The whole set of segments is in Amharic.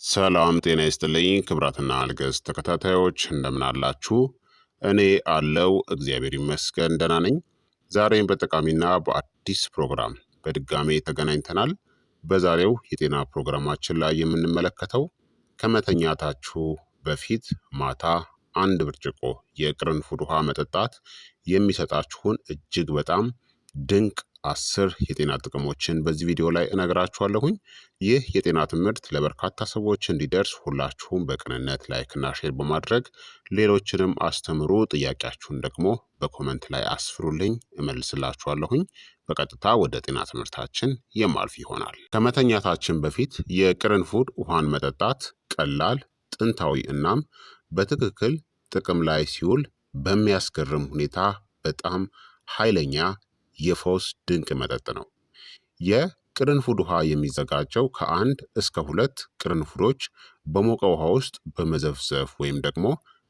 ሰላም ጤና ይስጥልኝ ክብራትና ንግሥት ተከታታዮች እንደምን አላችሁ? እኔ አለው እግዚአብሔር ይመስገን ደህና ነኝ። ዛሬም በጠቃሚና በአዲስ ፕሮግራም በድጋሜ ተገናኝተናል። በዛሬው የጤና ፕሮግራማችን ላይ የምንመለከተው ከመተኛታችሁ በፊት ማታ አንድ ብርጭቆ የቅርንፉድ ውሃ መጠጣት የሚሰጣችሁን እጅግ በጣም ድንቅ 10 የጤና ጥቅሞችን በዚህ ቪዲዮ ላይ እነግራችኋለሁኝ። ይህ የጤና ትምህርት ለበርካታ ሰዎች እንዲደርስ ሁላችሁም በቅንነት ላይክና ሼር በማድረግ ሌሎችንም አስተምሩ። ጥያቄያችሁን ደግሞ በኮመንት ላይ አስፍሩልኝ፣ እመልስላችኋለሁኝ። በቀጥታ ወደ ጤና ትምህርታችን የማልፍ ይሆናል። ከመተኛታችን በፊት የቅርንፉድ ውሃን መጠጣት ቀላል፣ ጥንታዊ እናም በትክክል ጥቅም ላይ ሲውል በሚያስገርም ሁኔታ በጣም ኃይለኛ የፈውስ ድንቅ መጠጥ ነው። የቅርንፉድ ውሃ የሚዘጋጀው ከ1 እስከ 2 ቅርንፉዶች በሞቀ ውሃ ውስጥ በመዘፍዘፍ ወይም ደግሞ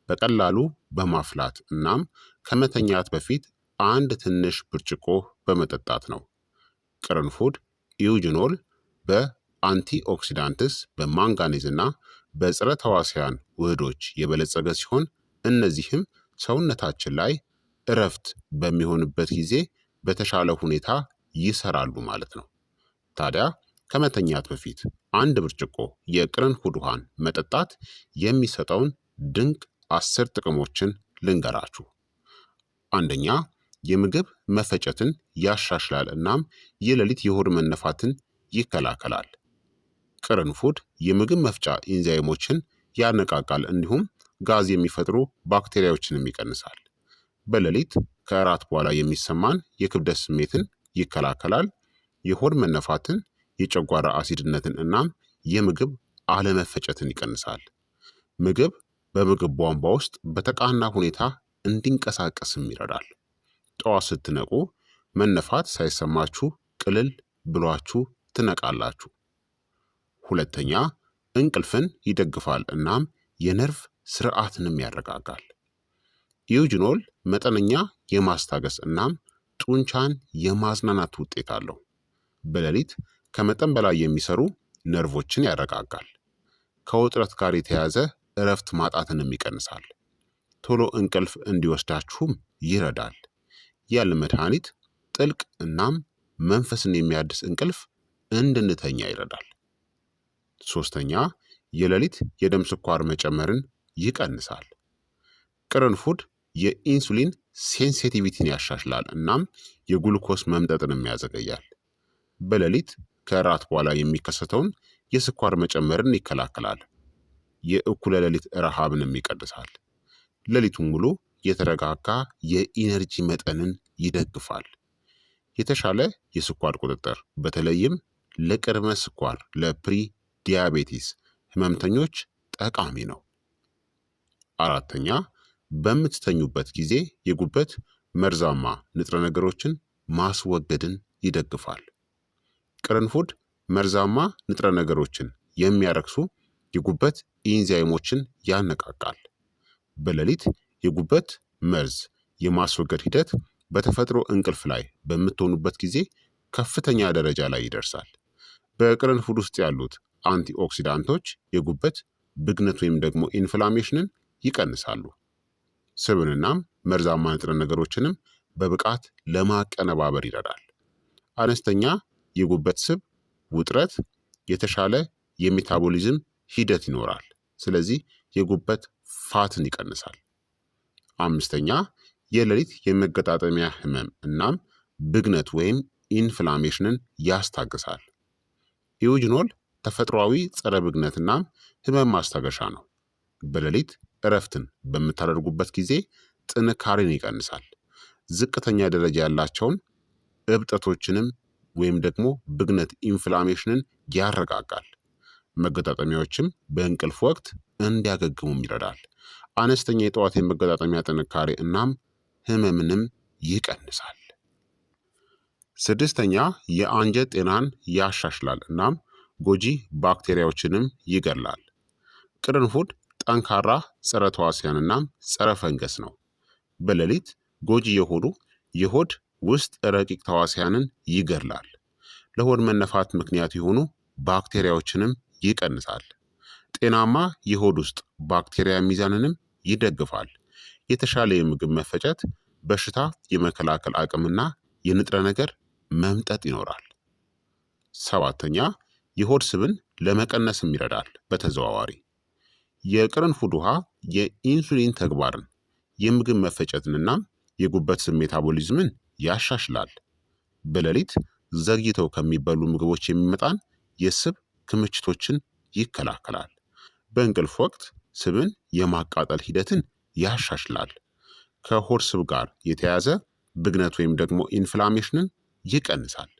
በቀላሉ በማፍላት እናም ከመተኛት በፊት አንድ ትንሽ ብርጭቆ በመጠጣት ነው። ቅርንፉድ ኢዩጅኖል በአንቲኦክሲዳንትስ በማንጋኔዝ እና በጸረ ተዋሲያን ውህዶች የበለጸገ ሲሆን እነዚህም ሰውነታችን ላይ እረፍት በሚሆንበት ጊዜ በተሻለ ሁኔታ ይሰራሉ ማለት ነው። ታዲያ ከመተኛት በፊት አንድ ብርጭቆ የቅርንፉድ ውሃን መጠጣት የሚሰጠውን ድንቅ 10 ጥቅሞችን ልንገራችሁ። አንደኛ፣ የምግብ መፈጨትን ያሻሽላል እናም የሌሊት የሆድ መነፋትን ይከላከላል። ቅርንፉድ የምግብ መፍጫ ኢንዛይሞችን ያነቃቃል እንዲሁም ጋዝ የሚፈጥሩ ባክቴሪያዎችንም ይቀንሳል። በሌሊት ከእራት በኋላ የሚሰማን የክብደት ስሜትን ይከላከላል። የሆድ መነፋትን፣ የጨጓራ አሲድነትን እናም የምግብ አለመፈጨትን ይቀንሳል። ምግብ በምግብ ቧንቧ ውስጥ በተቃና ሁኔታ እንዲንቀሳቀስም ይረዳል። ጠዋት ስትነቁ መነፋት ሳይሰማችሁ ቅልል ብሏችሁ ትነቃላችሁ። ሁለተኛ፣ እንቅልፍን ይደግፋል እናም የነርቭ ስርዓትንም ያረጋጋል። ኢዩጅኖል መጠነኛ የማስታገስ እናም ጡንቻን የማዝናናት ውጤት አለው። በሌሊት ከመጠን በላይ የሚሰሩ ነርቮችን ያረጋጋል። ከውጥረት ጋር የተያዘ እረፍት ማጣትንም ይቀንሳል። ቶሎ እንቅልፍ እንዲወስዳችሁም ይረዳል። ያለ መድኃኒት ጥልቅ እናም መንፈስን የሚያድስ እንቅልፍ እንድንተኛ ይረዳል። ሶስተኛ፣ የሌሊት የደም ስኳር መጨመርን ይቀንሳል። ቅርንፉድ የኢንሱሊን ሴንሲቲቪቲን ያሻሽላል እናም የጉልኮስ መምጠጥንም ያዘገያል። በሌሊት ከእራት በኋላ የሚከሰተውን የስኳር መጨመርን ይከላከላል። የእኩለ ሌሊት ረሃብንም ይቀንሳል። ሌሊቱን ሙሉ የተረጋጋ የኢነርጂ መጠንን ይደግፋል። የተሻለ የስኳር ቁጥጥር በተለይም ለቅድመ ስኳር ለፕሪ ዲያቤቲስ ህመምተኞች ጠቃሚ ነው። አራተኛ፣ በምትተኙበት ጊዜ የጉበት መርዛማ ንጥረ ነገሮችን ማስወገድን ይደግፋል። ቅርንፉድ መርዛማ ንጥረ ነገሮችን የሚያረክሱ የጉበት ኢንዛይሞችን ያነቃቃል። በሌሊት የጉበት መርዝ የማስወገድ ሂደት በተፈጥሮ እንቅልፍ ላይ በምትሆኑበት ጊዜ ከፍተኛ ደረጃ ላይ ይደርሳል። በቅርንፉድ ውስጥ ያሉት አንቲኦክሲዳንቶች የጉበት ብግነት ወይም ደግሞ ኢንፍላሜሽንን ይቀንሳሉ። ስብንናም መርዛማ ንጥረ ነገሮችንም በብቃት ለማቀነባበር ይረዳል። አነስተኛ የጉበት ስብ ውጥረት የተሻለ የሜታቦሊዝም ሂደት ይኖራል። ስለዚህ የጉበት ፋትን ይቀንሳል። አምስተኛ፣ የሌሊት የመገጣጠሚያ ህመም እናም ብግነት ወይም ኢንፍላሜሽንን ያስታግሳል። ኢዩጅኖል ተፈጥሯዊ ጸረ ብግነት እናም ህመም ማስታገሻ ነው። በሌሊት እረፍትን በምታደርጉበት ጊዜ ጥንካሬን ይቀንሳል። ዝቅተኛ ደረጃ ያላቸውን እብጠቶችንም ወይም ደግሞ ብግነት ኢንፍላሜሽንን ያረጋጋል። መገጣጠሚያዎችም በእንቅልፍ ወቅት እንዲያገግሙም ይረዳል። አነስተኛ የጠዋት የመገጣጠሚያ ጥንካሬ እናም ህመምንም ይቀንሳል። ስድስተኛ፣ የአንጀት ጤናን ያሻሽላል እናም ጎጂ ባክቴሪያዎችንም ይገላል። ቅርንፉድ ጠንካራ ጸረ ተዋሲያን እናም ጸረ ፈንገስ ነው። በሌሊት ጎጂ የሆኑ የሆድ ውስጥ ረቂቅ ተዋሲያንን ይገድላል። ለሆድ መነፋት ምክንያት የሆኑ ባክቴሪያዎችንም ይቀንሳል። ጤናማ የሆድ ውስጥ ባክቴሪያ ሚዛንንም ይደግፋል። የተሻለ የምግብ መፈጨት፣ በሽታ የመከላከል አቅምና የንጥረ ነገር መምጠጥ ይኖራል። ሰባተኛ የሆድ ስብን ለመቀነስም ይረዳል። በተዘዋዋሪ የቅርንፉድ ውሃ የኢንሱሊን ተግባርን፣ የምግብ መፈጨትንና የጉበት ስብ ሜታቦሊዝምን ያሻሽላል። በሌሊት ዘግይተው ከሚበሉ ምግቦች የሚመጣን የስብ ክምችቶችን ይከላከላል። በእንቅልፍ ወቅት ስብን የማቃጠል ሂደትን ያሻሽላል። ከሆድ ስብ ጋር የተያያዘ ብግነት ወይም ደግሞ ኢንፍላሜሽንን ይቀንሳል።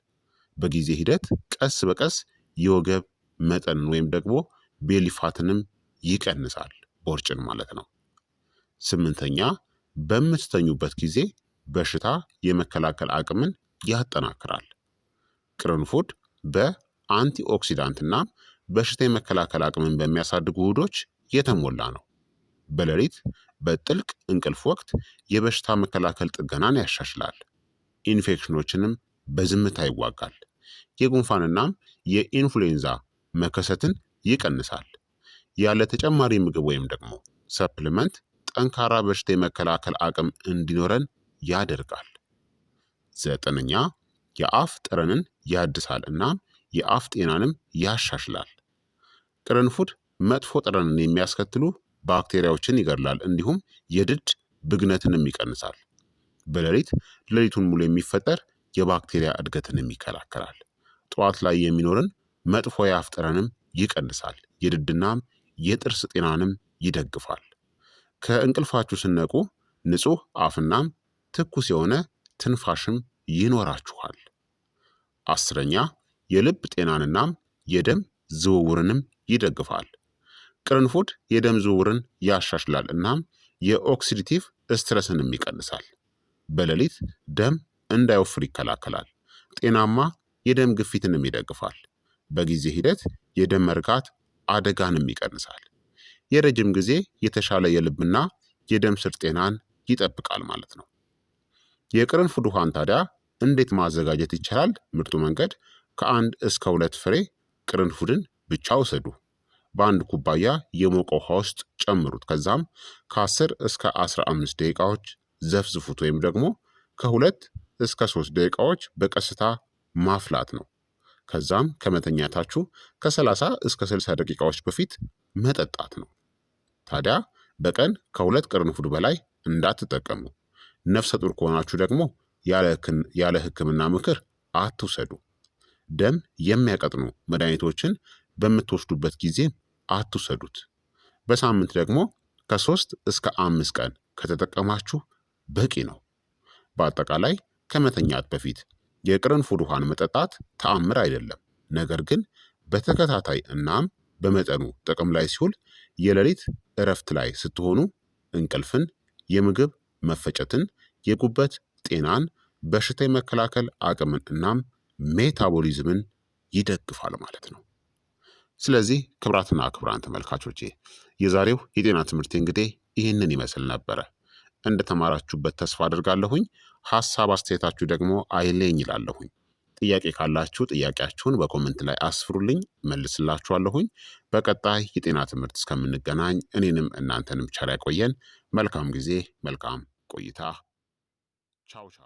በጊዜ ሂደት ቀስ በቀስ የወገብ መጠንን ወይም ደግሞ ቤሊፋትንም ይቀንሳል፣ ቦርጭን ማለት ነው። ስምንተኛ በምትተኙበት ጊዜ በሽታ የመከላከል አቅምን ያጠናክራል። ቅርንፉድ በአንቲኦክሲዳንትና በሽታ የመከላከል አቅምን በሚያሳድጉ ውህዶች የተሞላ ነው። በሌሊት በጥልቅ እንቅልፍ ወቅት የበሽታ መከላከል ጥገናን ያሻሽላል። ኢንፌክሽኖችንም በዝምታ ይዋጋል። የጉንፋንናም የኢንፍሉዌንዛ መከሰትን ይቀንሳል። ያለ ተጨማሪ ምግብ ወይም ደግሞ ሰፕሊመንት ጠንካራ በሽታ የመከላከል አቅም እንዲኖረን ያደርጋል። ዘጠነኛ የአፍ ጠረንን ያድሳል እናም የአፍ ጤናንም ያሻሽላል። ቅርንፉድ መጥፎ ጠረንን የሚያስከትሉ ባክቴሪያዎችን ይገድላል፣ እንዲሁም የድድ ብግነትንም ይቀንሳል። በሌሊት ሌሊቱን ሙሉ የሚፈጠር የባክቴሪያ እድገትንም ይከላከላል። ጠዋት ላይ የሚኖርን መጥፎ የአፍ ጠረንም ይቀንሳል። የድድናም የጥርስ ጤናንም ይደግፋል። ከእንቅልፋችሁ ስነቁ ንጹህ አፍናም ትኩስ የሆነ ትንፋሽም ይኖራችኋል። አስረኛ የልብ ጤናንናም የደም ዝውውርንም ይደግፋል። ቅርንፉድ የደም ዝውውርን ያሻሽላል እናም የኦክሲዲቲቭ ስትረስንም ይቀንሳል። በሌሊት ደም እንዳይወፍር ይከላከላል። ጤናማ የደም ግፊትንም ይደግፋል። በጊዜ ሂደት የደም መርጋት አደጋንም ይቀንሳል። የረጅም ጊዜ የተሻለ የልብና የደም ስር ጤናን ይጠብቃል ማለት ነው። የቅርንፉድ ውሃን ታዲያ እንዴት ማዘጋጀት ይቻላል? ምርጡ መንገድ ከ1 እስከ 2 ፍሬ ቅርንፉድን ብቻ ውሰዱ። በአንድ ኩባያ የሞቀ ውሃ ውስጥ ጨምሩት። ከዛም ከ10 እስከ 15 ደቂቃዎች ዘፍዝፉት፣ ወይም ደግሞ ከ2 እስከ 3 ደቂቃዎች በቀስታ ማፍላት ነው። ከዛም ከመተኛታችሁ ከ30 እስከ 60 ደቂቃዎች በፊት መጠጣት ነው። ታዲያ በቀን ከ2 ቅርንፉድ በላይ እንዳትጠቀሙ። ነፍሰ ጡር ከሆናችሁ ደግሞ ያለ ሕክምና ምክር አትውሰዱ። ደም የሚያቀጥኑ መድኃኒቶችን በምትወስዱበት ጊዜ አትውሰዱት። በሳምንት ደግሞ ከ3 እስከ 5 ቀን ከተጠቀማችሁ በቂ ነው። በአጠቃላይ ከመተኛት በፊት የቅርንፉድ ውሃን መጠጣት ተአምር አይደለም። ነገር ግን በተከታታይ እናም በመጠኑ ጥቅም ላይ ሲውል የሌሊት እረፍት ላይ ስትሆኑ እንቅልፍን፣ የምግብ መፈጨትን፣ የጉበት ጤናን፣ በሽታ የመከላከል አቅምን እናም ሜታቦሊዝምን ይደግፋል ማለት ነው። ስለዚህ ክቡራትና ክቡራን ተመልካቾቼ የዛሬው የጤና ትምህርት እንግዲህ ይህንን ይመስል ነበረ። እንደተማራችሁበት ተስፋ አድርጋለሁኝ። ሀሳብ አስተያየታችሁ ደግሞ አይለኝ ይላለሁኝ። ጥያቄ ካላችሁ ጥያቄያችሁን በኮመንት ላይ አስፍሩልኝ፣ መልስላችኋለሁኝ። በቀጣይ የጤና ትምህርት እስከምንገናኝ እኔንም እናንተንም ቸር ያቆየን። መልካም ጊዜ፣ መልካም ቆይታ። ቻው ቻው።